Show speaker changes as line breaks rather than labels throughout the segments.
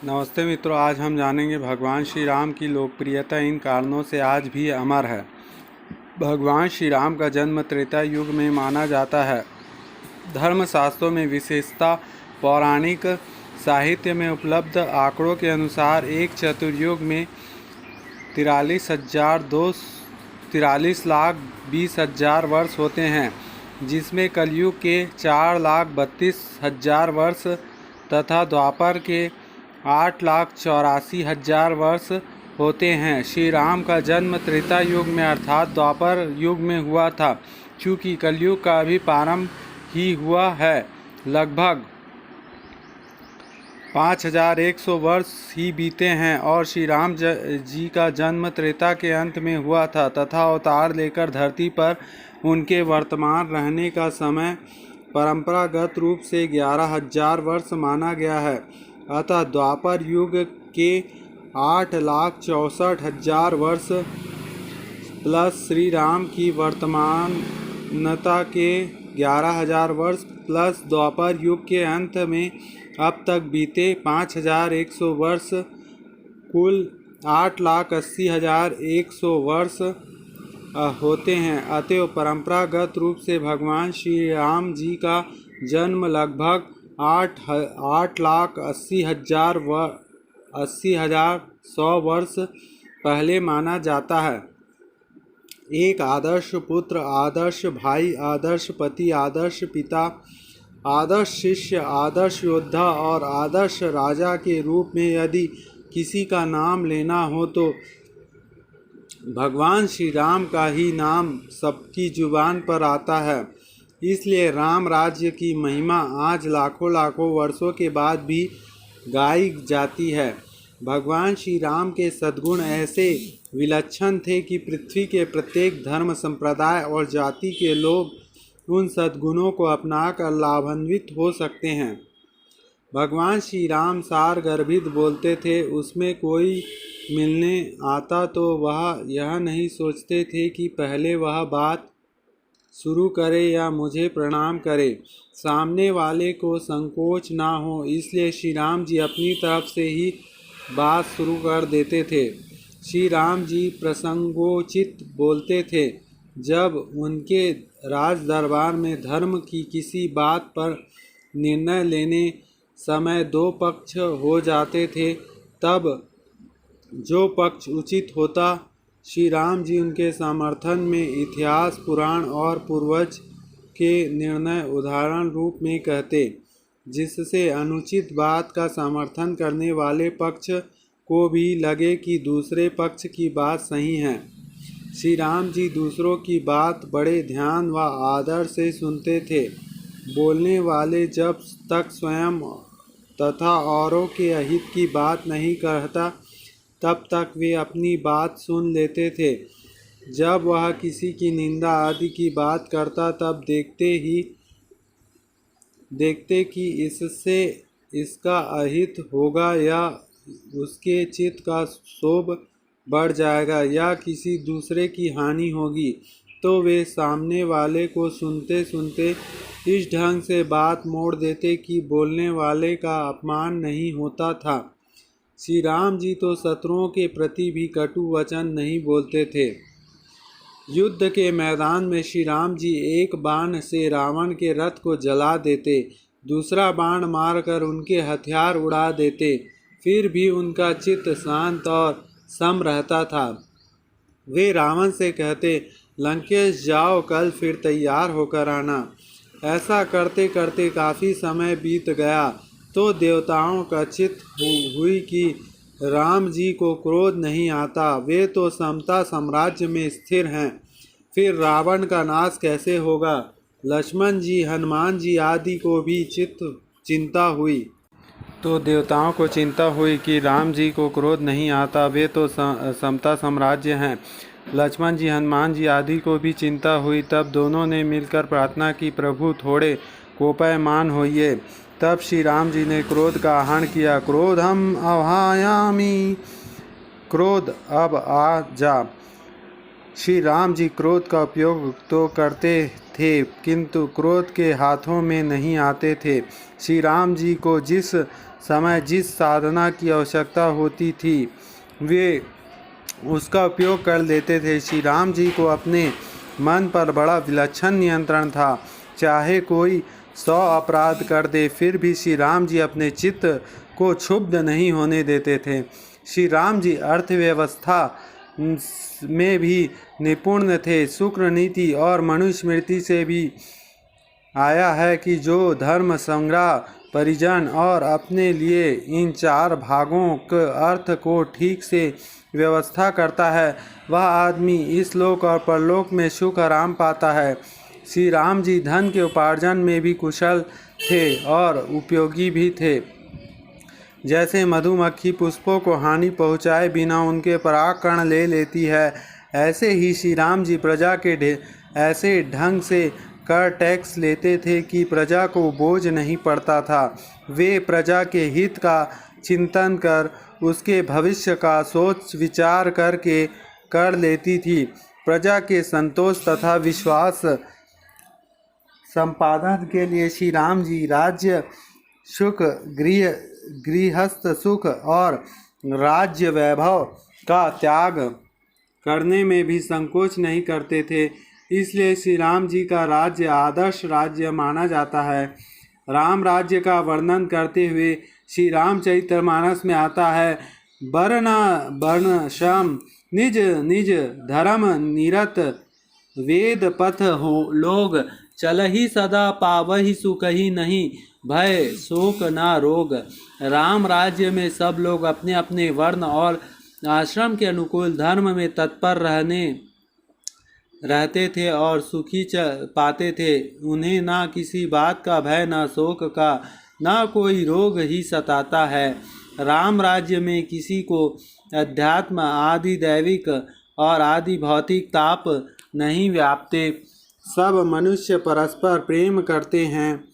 नमस्ते मित्रों, आज हम जानेंगे भगवान श्री राम की लोकप्रियता इन कारणों से आज भी अमर है। भगवान श्री राम का जन्म त्रेता युग में माना जाता है। धर्मशास्त्रों में विशेषता पौराणिक साहित्य में उपलब्ध आंकड़ों के अनुसार एक चतुर्युग में 43,20,000 वर्ष होते हैं, जिसमें कलयुग के 4,32,000 वर्ष तथा द्वापर के 8,84,000 वर्ष होते हैं। श्री राम का जन्म त्रेता युग में अर्थात द्वापर युग में हुआ था। चूँकि कलयुग का अभी प्रारंभ ही हुआ है, लगभग 5,100 वर्ष ही बीते हैं और श्री राम जी का जन्म त्रेता के अंत में हुआ था तथा अवतार लेकर धरती पर उनके वर्तमान रहने का समय परंपरागत रूप से 11,000 वर्ष माना गया है। अतः द्वापर युग के 8,64,000 वर्ष प्लस श्री राम की वर्तमानता के 11,000 वर्ष प्लस द्वापर युग के अंत में अब तक बीते 5,100 वर्ष, कुल 8,80,100 वर्ष होते हैं। अतएव परंपरागत रूप से भगवान श्री राम जी का जन्म लगभग 8,80,100 वर्ष पहले माना जाता है। एक आदर्श पुत्र, आदर्श भाई, आदर्श पति, आदर्श पिता, आदर्श शिष्य, आदर्श योद्धा और आदर्श राजा के रूप में यदि किसी का नाम लेना हो तो भगवान श्री राम का ही नाम सबकी जुबान पर आता है। इसलिए राम राज्य की महिमा आज लाखों वर्षों के बाद भी गाई जाती है। भगवान श्री राम के सद्गुण ऐसे विलक्षण थे कि पृथ्वी के प्रत्येक धर्म, संप्रदाय और जाति के लोग उन सद्गुणों को अपनाकर लाभान्वित हो सकते हैं। भगवान श्री राम सार गर्भित बोलते थे। उसमें कोई मिलने आता तो वह यह नहीं सोचते थे कि पहले वह बात शुरू करे या मुझे प्रणाम करे। सामने वाले को संकोच ना हो, इसलिए श्री राम जी अपनी तरफ से ही बात शुरू कर देते थे। श्री राम जी प्रसंगोचित बोलते थे। जब उनके राज दरबार में धर्म की किसी बात पर निर्णय लेने समय दो पक्ष हो जाते थे, तब जो पक्ष उचित होता श्री राम जी उनके समर्थन में इतिहास, पुराण और पूर्वज के निर्णय उदाहरण रूप में कहते, जिससे अनुचित बात का समर्थन करने वाले पक्ष को भी लगे कि दूसरे पक्ष की बात सही है। श्री राम जी दूसरों की बात बड़े ध्यान व आदर से सुनते थे। बोलने वाले जब तक स्वयं तथा औरों के अहित की बात नहीं कहता, तब तक वे अपनी बात सुन लेते थे। जब वह किसी की निंदा आदि की बात करता, तब देखते कि इससे इसका अहित होगा या उसके चित्त का क्षोभ बढ़ जाएगा या किसी दूसरे की हानि होगी, तो वे सामने वाले को सुनते सुनते इस ढंग से बात मोड़ देते कि बोलने वाले का अपमान नहीं होता था। श्री राम जी तो शत्रुओं के प्रति भी कटु वचन नहीं बोलते थे। युद्ध के मैदान में श्री राम जी एक बाण से रावण के रथ को जला देते, दूसरा बाण मारकर उनके हथियार उड़ा देते। फिर भी उनका चित्त शांत और सम रहता था। वे रावण से कहते, लंकेश जाओ, कल फिर तैयार होकर आना। ऐसा करते करते काफ़ी समय बीत गया तो देवताओं का चित्त हुई कि राम जी को क्रोध नहीं आता, वे तो समता साम्राज्य में स्थिर हैं, फिर रावण का नाश कैसे होगा। लक्ष्मण जी, हनुमान जी आदि को भी चिंता हुई। तो देवताओं को चिंता हुई कि राम जी को क्रोध नहीं आता, वे तो समता साम्राज्य हैं। लक्ष्मण जी, हनुमान जी आदि को भी चिंता हुई। तब दोनों ने मिलकर प्रार्थना की, प्रभु थोड़े कोपायमान होइए। तब श्री राम जी ने क्रोध का आहरण किया। क्रोधम आवाहयामि, क्रोध अब आ जा। श्री राम जी क्रोध का उपयोग तो करते थे, किंतु क्रोध के हाथों में नहीं आते थे। श्री राम जी को जिस समय जिस साधना की आवश्यकता होती थी वे उसका उपयोग कर लेते थे। श्री राम जी को अपने मन पर बड़ा विलक्षण नियंत्रण था। चाहे कोई 100 अपराध कर दे, फिर भी श्री राम जी अपने चित्त को क्षुब्ध नहीं होने देते थे। श्री राम जी अर्थव्यवस्था में भी निपुण थे। शुक्र नीति और मनुस्मृति से भी आया है कि जो धर्म, संग्रह, परिजन और अपने लिए इन 4 भागों के अर्थ को ठीक से व्यवस्था करता है, वह आदमी इस लोक और परलोक में सुख आराम पाता है। श्री राम जी धन के उपार्जन में भी कुशल थे और उपयोगी भी थे। जैसे मधुमक्खी पुष्पों को हानि पहुँचाए बिना उनके परागकण ले लेती है, ऐसे ही श्री राम जी प्रजा के ऐसे ढंग से कर टैक्स लेते थे कि प्रजा को बोझ नहीं पड़ता था। वे प्रजा के हित का चिंतन कर उसके भविष्य का सोच विचार करके कर लेती थी। प्रजा के संतोष तथा विश्वास संपादन के लिए श्री राम जी राज्य सुख, गृहस्थ सुख और राज्य वैभव का त्याग करने में भी संकोच नहीं करते थे। इसलिए श्री राम जी का राज्य आदर्श राज्य माना जाता है। राम राज्य का वर्णन करते हुए श्री रामचरितमानस में आता है, वर्ण श्रम निज निज धर्म निरत, वेद पथ हो लोग, चलहि सदा पावहि सुखहि नहीं, भय शोक ना रोग। राम राज्य में सब लोग अपने अपने वर्ण और आश्रम के अनुकूल धर्म में तत्पर रहते थे और सुखी पाते थे। उन्हें ना किसी बात का भय, ना शोक का, ना कोई रोग ही सताता है। राम राज्य में किसी को अध्यात्म, आदि दैविक और आदि भौतिक ताप नहीं व्यापते। सब मनुष्य परस्पर प्रेम करते हैं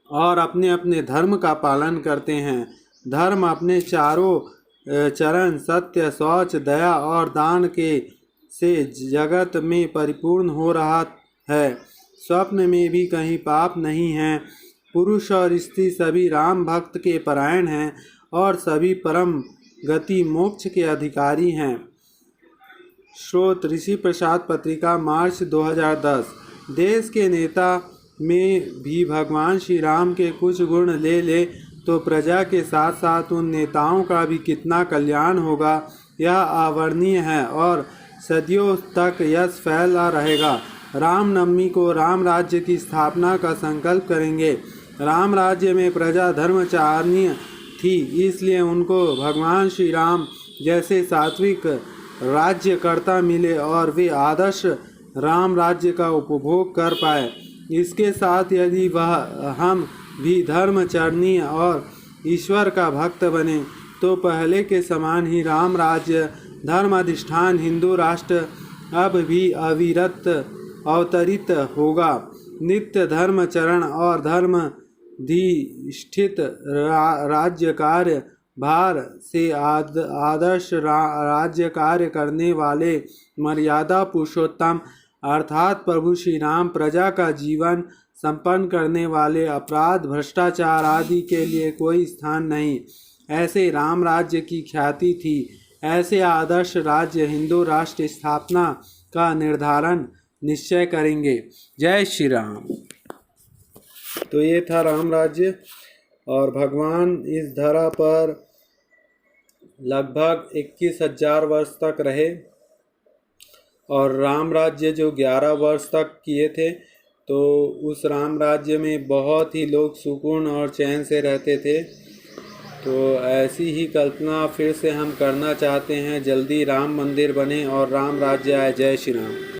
और अपने अपने धर्म का पालन करते हैं। धर्म अपने चारों चरण सत्य, शौच, दया और दान के से जगत में परिपूर्ण हो रहा है। स्वप्न में भी कहीं पाप नहीं है। पुरुष और स्त्री सभी राम भक्त के परायण हैं और सभी परम गति मोक्ष के अधिकारी हैं। स्रोत ऋषि प्रसाद पत्रिका, मार्च 2010। देश के नेता में भी भगवान श्री राम के कुछ गुण ले तो प्रजा के साथ साथ उन नेताओं का भी कितना कल्याण होगा, यह अवर्णनीय है और सदियों तक यश फैला रहेगा। रामनवमी को राम राज्य की स्थापना का संकल्प करेंगे। राम राज्य में प्रजा धर्मचारणीय थी, इसलिए उनको भगवान श्री राम जैसे सात्विक राज्यकर्ता मिले और वे आदर्श राम राज्य का उपभोग कर पाए। इसके साथ यदि हम भी धर्मचरणीय और ईश्वर का भक्त बने तो पहले के समान ही राम राज्य धर्माधिष्ठान हिंदू राष्ट्र अब भी अविरत अवतरित होगा। नित्य धर्मचरण और धर्माधिष्ठित राज्य कार्य भार से आदर्श राज्य कार्य करने वाले मर्यादा पुरुषोत्तम अर्थात प्रभु श्री राम प्रजा का जीवन संपन्न करने वाले अपराध, भ्रष्टाचार आदि के लिए कोई स्थान नहीं। ऐसे राम राज्य की ख्याति थी। ऐसे आदर्श राज्य हिंदू राष्ट्र स्थापना का निर्धारण निश्चय करेंगे। जय श्री राम। तो ये था राम राज्य और भगवान इस धरा पर लगभग 21,000 वर्ष तक रहे और राम राज्य जो 11 वर्ष तक किए थे, तो उस राम राज्य में बहुत ही लोग सुकून और चैन से रहते थे। तो ऐसी ही कल्पना फिर से हम करना चाहते हैं, जल्दी राम मंदिर बने और राम राज्य आए। जय श्री राम।